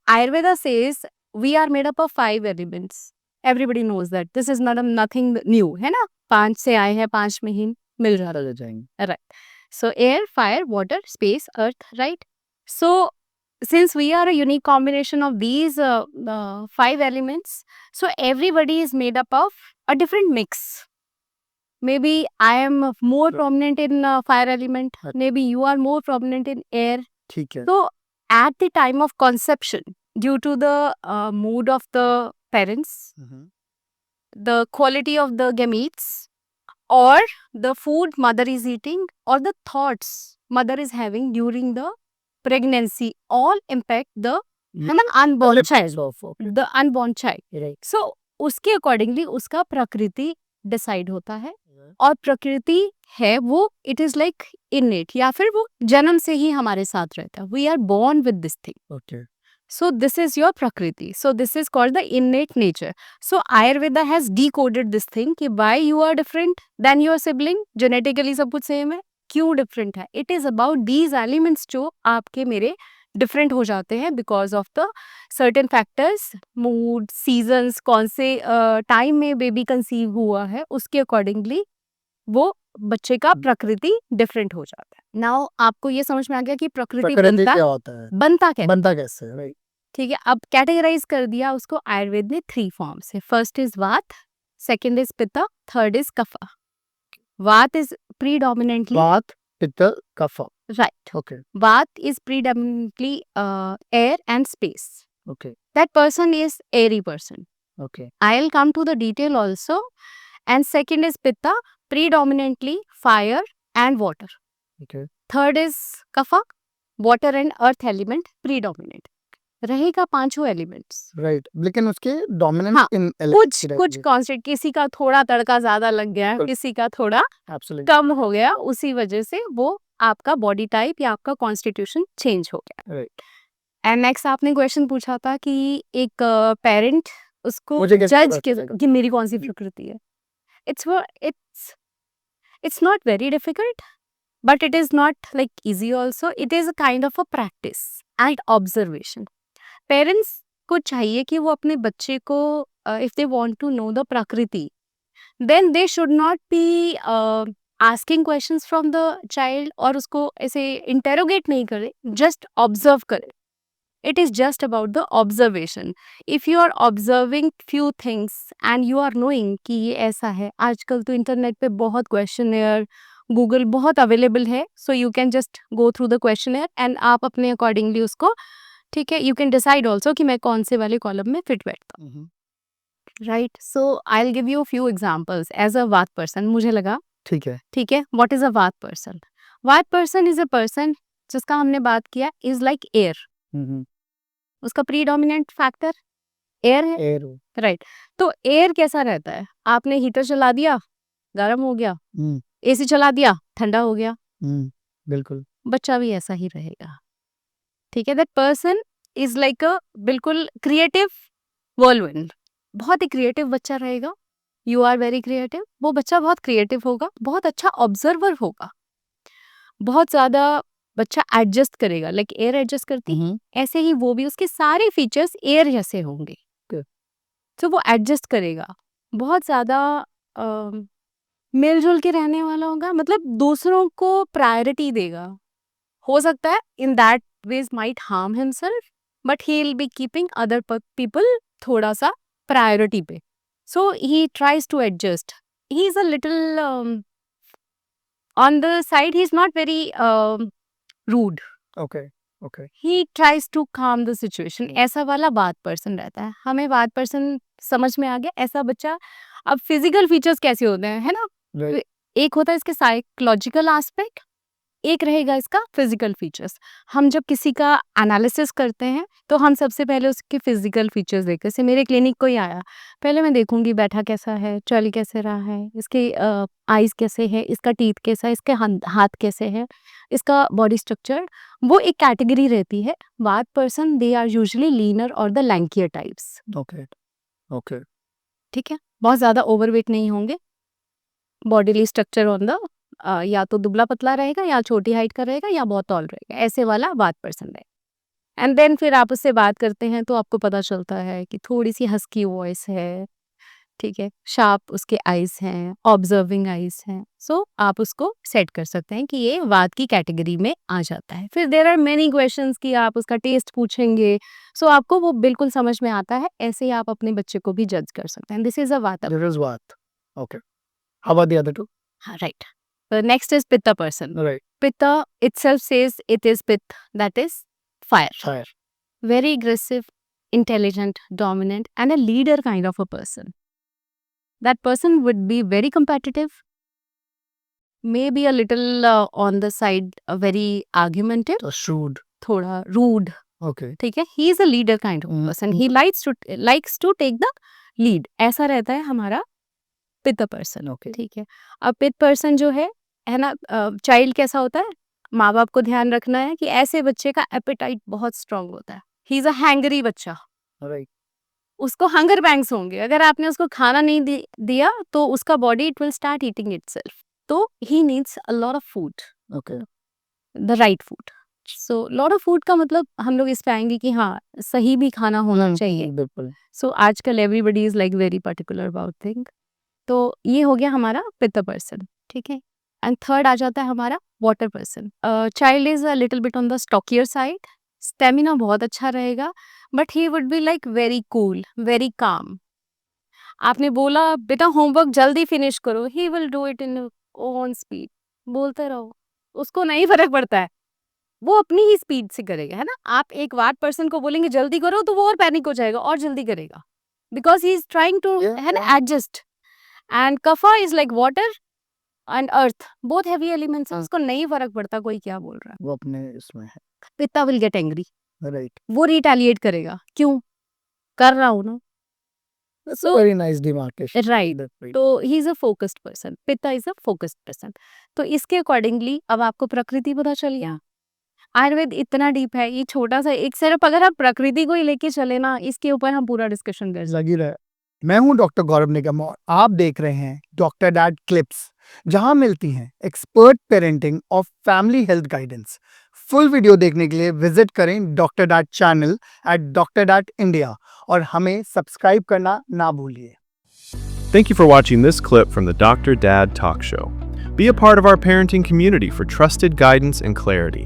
Ayurveda says we are made up of 5 elements. Everybody knows that. This is not nothing new, है ना? 5 से आए हैं, 5 में ही मिल जाता रह जाएंगे. Right. So air, fire, water, space, earth, right? So since we are a unique combination of these 5 elements, so everybody is made up of a different mix. Maybe I am more prominent in fire element. Maybe you are more prominent in air. ठीक है. So at the time of conception, due to the mood of the parents, the quality of the gametes, or the food mother is eating, or the thoughts mother is having during the pregnancy, all impact the है ना unborn child, the unborn child. Right. So उसके accordingly उसका प्रकृति decide होता है. और प्रकृति है वो इट इज लाइक innate, या फिर वो जन्म से ही हमारे साथ रहता है. We are born with this thing. Okay. So this is your prakriti. So this is called the innate nature. So Ayurveda has decoded this thing कि why you are different than your sibling. Genetically सब कुछ same है. क्यों different है? It is about these elements जो आपके मेरे different हो जाते हैं because of the certain factors, mood, seasons, कौन से time में baby conceive हुआ है, उसके accordingly वो बच्चे का प्रकृति different हो जाता है. Now आपको ये समझ में आ गया कि प्रकृति क्या होता है, बनता कैसे, राइट. ठीक है. अब कैटेगराइज कर दिया उसको आयुर्वेद ने 3 फॉर्म्स है. First is vata, second is pitta, third is kapha. Vata is predominantly vata, pitta, kapha. Right. Okay. Vata is predominantly air and space. Okay. That person is airy person. Okay. I will come to the detail also. And second is pitta, predominantly fire and water. Okay. Third is kapha, water and earth element predominant. रहेगा पांचों elements. Right. लेकिन उसके dominant हाँ, इन कुछ constant, किसी का थोड़ा तड़का ज्यादा लग गया, किसी का थोड़ा एब्सोल्युटली कम हो गया, उसी वजह से वो आपका बॉडी टाइप या आपका कॉन्स्टिट्यूशन चेंज हो गया. राइट. एंड नेक्स्ट आपने क्वेश्चन पूछा था कि एक पेरेंट उसको मुझे कैसे जज पता चलेगा? कि मेरी कौन सी प्रकृति है. It's not very difficult, but it is not like easy also. It is a kind of a practice and observation. Parents को चाहिए कि वो अपने बच्चे को if they want to know the prakriti, then they should not be asking questions from the child और उसको ऐसे इंटेरोगेट नहीं करे, जस्ट ऑब्जर्व करे. It is just about the observation. If you are observing few things and you are knowing कि ये ऐसा है. आजकल तो इंटरनेट पे बहुत क्वेश्चनेयर, गूगल बहुत अवेलेबल है, so you can just go through the questionnaire and आप अपने अकॉर्डिंगली उसको, ठीक है, यू कैन डिसाइड ऑल्सो कि मैं कौन से वाले कॉलम में फिट बैठता हूँ. Right. So I will give you few examples as a vata person. मुझे लगा ठीक है. ठीक है, what is a vata person. वात पर्सन इज अ पर्सन जिसका हमने बात किया इज लाइक एयर. उसका प्रीडोमिनेंट फैक्टर एयर है. एयर. राइट. तो एयर कैसा रहता है, आपने हीटर चला दिया गर्म हो गया, एसी चला दिया ठंडा हो गया. बिल्कुल. बच्चा भी ऐसा ही रहेगा. ठीक है. That person is like a बिल्कुल क्रिएटिव व्हर्लविंड. बहुत ही क्रिएटिव बच्चा रहेगा. You are very creative. वो बच्चा बहुत क्रिएटिव होगा, बहुत अच्छा ऑब्जर्वर होगा, बहुत ज्यादा बच्चा एडजस्ट करेगा. लाइक एयर एडजस्ट करती है, ऐसे ही वो भी, उसके सारे फीचर्स एयर जैसे होंगे. तो वो एडजस्ट करेगा, बहुत ज्यादा मिलजुल के रहने वाला होगा, मतलब दूसरों को प्रायोरिटी देगा. हो सकता है in that ways might harm himself, but he will be keeping other people थोड़ा सा प्रायोरिटी पे. So he tries to adjust. He is a little on the side, he is not very rude. Okay. Okay. He tries to calm the situation. ऐसा वाला बात person रहता है. हमें बात पर्सन समझ में आ गया, ऐसा बच्चा. अब फिजिकल फीचर्स कैसे होते हैं, है ना. Right. एक होता है इसके साइकोलॉजिकल एस्पेक्ट, एक रहेगा इसका फिजिकल फीचर्स. हम जब किसी का एनालिसिस करते हैं तो हम सबसे पहले उसके फिजिकल फीचर्स देखते हैं. जैसे मेरे क्लिनिक कोई आया, पहले मैं देखूंगी बैठा कैसा है, चल कैसे रहा है, इसके आईज कैसे है, इसका टीथ कैसा है, इसके हाथ कैसे है, इसका बॉडी स्ट्रक्चर. वो एक कैटेगरी रहती है. Vata person they are usually leaner और the lankier types. Okay. Okay. ठीक है. बहुत ज्यादा ओवरवेट नहीं होंगे. बॉडीली स्ट्रक्चर ऑन द या तो दुबला पतला रहेगा, या छोटी हाइट का रहेगा, या बहुत टॉल रहेगा. ऐसे वाला वात पर्सन रहेगा. एंड देन फिर आप उससे बात करते हैं तो आपको पता चलता है कि थोड़ी-सी हस्की वॉइस है, ठीक है? शार्प उसके आईज़ हैं, ऑब्जर्विंग आईज़ हैं। सो आप उसको सेट कर सकते हैं कि ये वात की कैटेगरी में आ जाता है। फिर देयर आर मेनी क्वेश्चंस कि आप उसका टेस्ट पूछेंगे, सो आपको वो बिल्कुल समझ में आता है। ऐसे ही आप अपने बच्चे को भी जज कर सकते हैं। दिस इज़ अ वाता There is Vata. Okay. How about the other two? हाँ, right. Next is pitta person. Right. Pitta itself says it is Pitta, that is fire. Fire. Very aggressive, intelligent, dominant, and a leader kind of a person. That person would be very competitive, maybe a little on the side, very argumentative, So shrewd. थोड़ा rude. Okay. ठीक है? He is a leader kind of person. He likes to take the lead. ऐसा रहता है हमारा पित्त person. Okay. ठीक है? अब पित्त पर्सन जो है ना, चाइल्ड कैसा होता है? माँ बाप को ध्यान रखना है कि ऐसे बच्चे का एपेटाइट बहुत स्ट्रांग होता है। ही इज अ हैंगरी बच्चा, Right. उसको हंगर पैंग्स होंगे। अगर आपने उसको खाना नहीं दिया तो उसका body it will start eating itself. तो he needs a lot of food, Okay. The right food. So lot of food का मतलब हम लोग इस पे आएंगे कि हाँ, सही भी खाना होना चाहिए। बिल्कुल। सो आजकल everybody is like very particular about thing. तो ये हो गया हमारा पित्त पर्सन, ठीक है? एंड थर्ड आ जाता है हमारा water person. Child is a little bit on the stockier side, stamina बहुत अच्छा रहेगा, but he would be like very cool, very calm. आपने बोला बेटा होमवर्क जल्दी फिनिश करो, he will do it in own speed. बोलते रहो, उसको नहीं फर्क पड़ता है, वो अपनी ही स्पीड से करेगा, है ना? आप एक वाट पर्सन को बोलेंगे जल्दी करो तो वो और पैनिक हो जाएगा और जल्दी करेगा, because he is trying to, Yeah, है ना, adjust. And kapha is like water and earth, both heavy elements. उसको नहीं फर्क पड़ता कोई क्या बोल रहा है। वो अपने इसमें है। पित्ता विल गेट एंग्री, Right. वो रिटेलिएट करेगा, क्यों कर रहा हूं ना। That's So, a very nice demarcation. Right, That's right. तो he is a focused person, pitta is a focused person. तो इसके अकॉर्डिंगली अब आपको प्रकृति पता चल गया। आयुर्वेद इतना डीप है, ये छोटा सा एक सिर्फ अगर आप प्रकृति को ही लेके चले ना, इसके ऊपर हम पूरा डिस्कशन कर सकते लगी रहे। मैं हूं डॉक्टर गौरव निगम और आप देख रहे हैं डॉक्टर डैड क्लिप्स, जहां मिलती हैं एक्सपर्ट पेरेंटिंग और family health guidance. Full video देखने के लिए विजिट करें doctor dad channel @doctor dad India और हमें सब्सक्राइब करना ना भूलिए। Thank you for watching this clip from the Dr. Dad Talk Show. Be a part of our parenting community for trusted guidance and clarity.